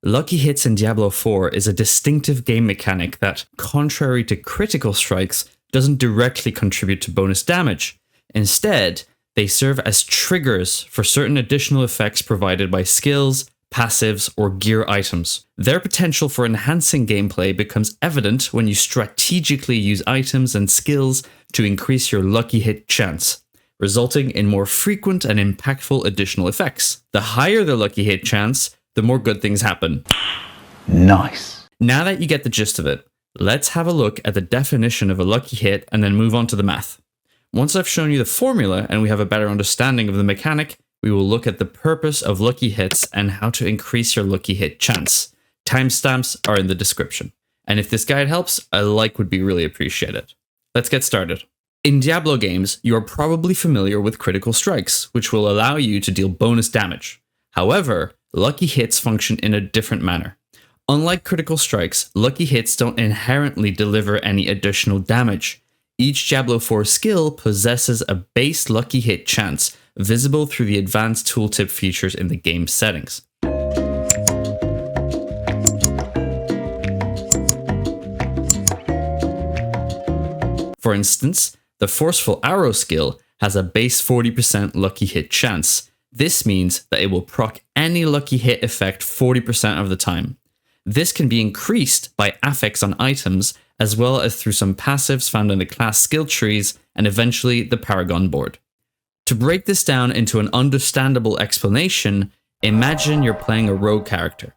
Lucky hits in Diablo 4 is a distinctive game mechanic that, contrary to critical strikes, doesn't directly contribute to bonus damage. Instead, they serve as triggers for certain additional effects provided by skills, passives, or gear items. Their potential for enhancing gameplay becomes evident when you strategically use items and skills to increase your lucky hit chance, resulting in more frequent and impactful additional effects. The higher the lucky hit chance, the more good things happen. Nice. Now that you get the gist of it, let's have a look at the definition of a lucky hit and then move on to the math. Once I've shown you the formula and we have a better understanding of the mechanic, we will look at the purpose of lucky hits and how to increase your lucky hit chance. Timestamps are in the description. And if this guide helps, a like would be really appreciated. Let's get started. In Diablo games, you are probably familiar with critical strikes, which will allow you to deal bonus damage. However, lucky hits function in a different manner. Unlike critical strikes, lucky hits don't inherently deliver any additional damage. Each Diablo 4 skill possesses a base lucky hit chance, visible through the advanced tooltip features in the game settings. For instance, the Forceful Arrow skill has a base 40% lucky hit chance. This means that it will proc any lucky hit effect 40% of the time. This can be increased by affixes on items, as well as through some passives found in the class skill trees and eventually the Paragon board. To break this down into an understandable explanation, imagine you're playing a rogue character.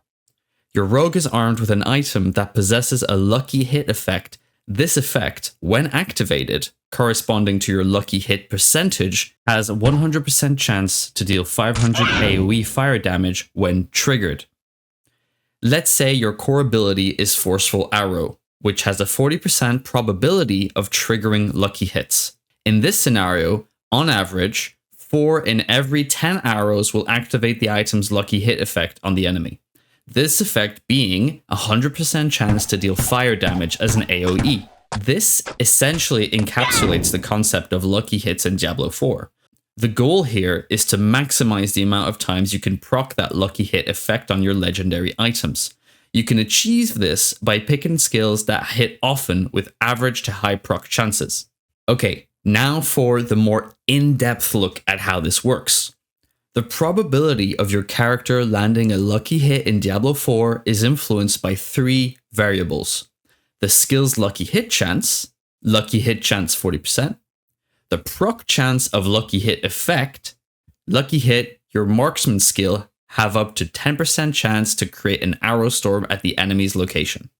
Your rogue is armed with an item that possesses a lucky hit effect. This effect, when activated, corresponding to your lucky hit percentage, has a 100% chance to deal 500 AoE fire damage when triggered. Let's say your core ability is Forceful Arrow, which has a 40% probability of triggering lucky hits. In this scenario, on average, 4 in every 10 arrows will activate the item's lucky hit effect on the enemy. This effect being a 100% chance to deal fire damage as an AoE. This essentially encapsulates the concept of lucky hits in Diablo 4. The goal here is to maximize the amount of times you can proc that lucky hit effect on your legendary items. You can achieve this by picking skills that hit often with average to high proc chances. Okay, now for the more in-depth look at how this works. The probability of your character landing a lucky hit in Diablo 4 is influenced by 3 variables. The skill's lucky hit chance 40%, the proc chance of lucky hit effect, lucky hit, your marksman skill have up to 10% chance to create an arrow storm at the enemy's location.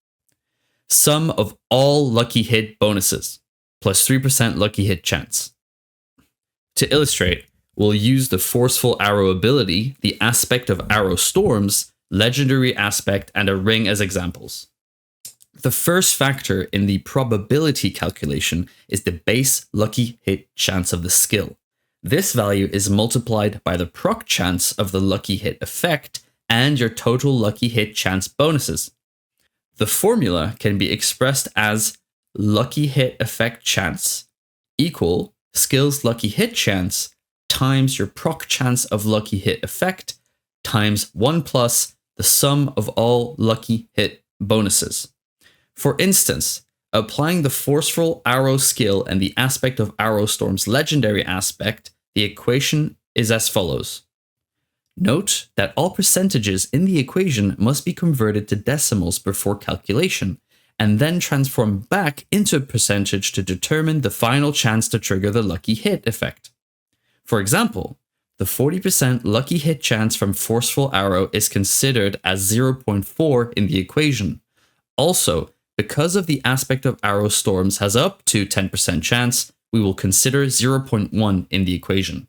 Sum of all lucky hit bonuses, plus 3% lucky hit chance. To illustrate, we'll use the Forceful Arrow ability, the aspect of arrow storms, legendary aspect, and a ring as examples. The first factor in the probability calculation is the base lucky hit chance of the skill. This value is multiplied by the proc chance of the lucky hit effect and your total lucky hit chance bonuses. The formula can be expressed as lucky hit effect chance equal skill's lucky hit chance times your proc chance of lucky hit effect times 1 plus the sum of all lucky hit bonuses. For instance, applying the Forceful Arrow skill and the aspect of Arrow Storm's legendary aspect, the equation is as follows. Note that all percentages in the equation must be converted to decimals before calculation, and then transformed back into a percentage to determine the final chance to trigger the lucky hit effect. For example, the 40% lucky hit chance from Forceful Arrow is considered as 0.4 in the equation. Also, because of the aspect of Arrow Storms has up to 10% chance, we will consider 0.1 in the equation.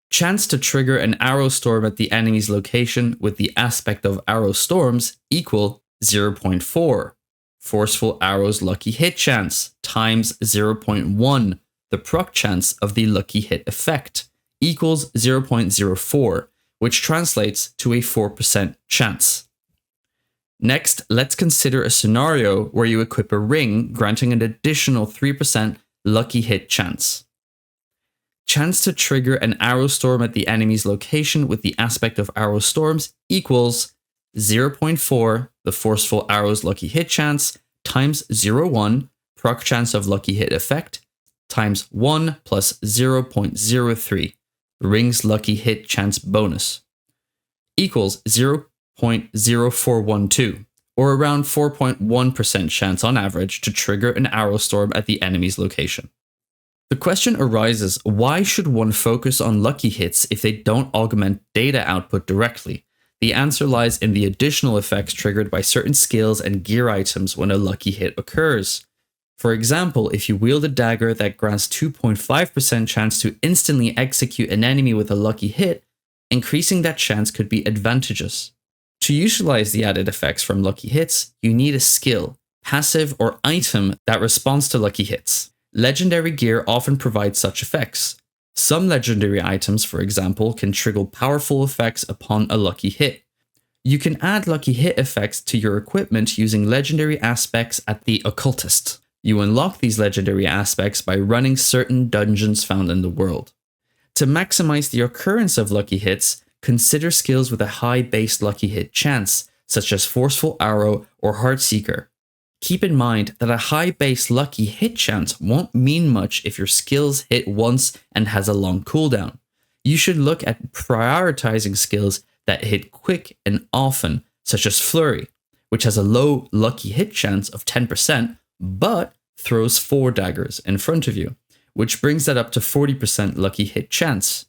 Chance to trigger an Arrow Storm at the enemy's location with the aspect of Arrow Storms equal 0.4. Forceful Arrow's lucky hit chance times 0.1, the proc chance of the lucky hit effect, equals 0.04, which translates to a 4% chance. Next, let's consider a scenario where you equip a ring granting an additional 3% lucky hit chance. Chance to trigger an arrow storm at the enemy's location with the aspect of arrow storms equals 0.4, the forceful arrow's lucky hit chance, times 0.1, proc chance of lucky hit effect, times 1 plus 0.03, ring's lucky hit chance bonus, equals 0.0412, or around 4.1% chance on average to trigger an arrow storm at the enemy's location. The question arises, why should one focus on lucky hits if they don't augment data output directly? The answer lies in the additional effects triggered by certain skills and gear items when a lucky hit occurs. For example, if you wield a dagger that grants 2.5% chance to instantly execute an enemy with a lucky hit, increasing that chance could be advantageous. To utilize the added effects from lucky hits, you need a skill, passive, or item that responds to lucky hits. Legendary gear often provides such effects. Some legendary items, for example, can trigger powerful effects upon a lucky hit. You can add lucky hit effects to your equipment using legendary aspects at the Occultist. You unlock these legendary aspects by running certain dungeons found in the world. To maximize the occurrence of lucky hits, consider skills with a high base lucky hit chance, such as Forceful Arrow or Heartseeker. Keep in mind that a high base lucky hit chance won't mean much if your skills hit once and has a long cooldown. You should look at prioritizing skills that hit quick and often, such as Flurry, which has a low lucky hit chance of 10%, but throws 4 daggers in front of you, which brings that up to 40% lucky hit chance.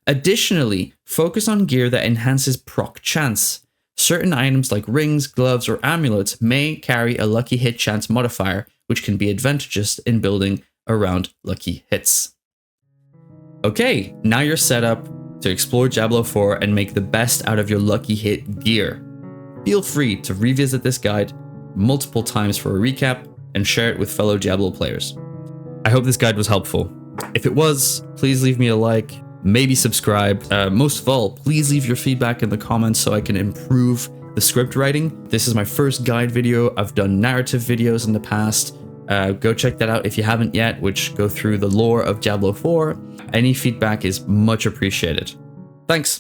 Additionally, focus on gear that enhances proc chance. Certain items like rings, gloves, or amulets may carry a lucky hit chance modifier, which can be advantageous in building around lucky hits. Okay, now you're set up to explore Diablo 4 and make the best out of your lucky hit gear. Feel free to revisit this guide multiple times for a recap and share it with fellow Diablo players. I hope this guide was helpful. If it was, please leave me a like, maybe subscribe. Most of all, please leave your feedback in the comments so I can improve the script writing. This is my first guide video. I've done narrative videos in the past. Go check that out if you haven't yet, which go through the lore of Diablo 4. Any feedback is much appreciated. Thanks.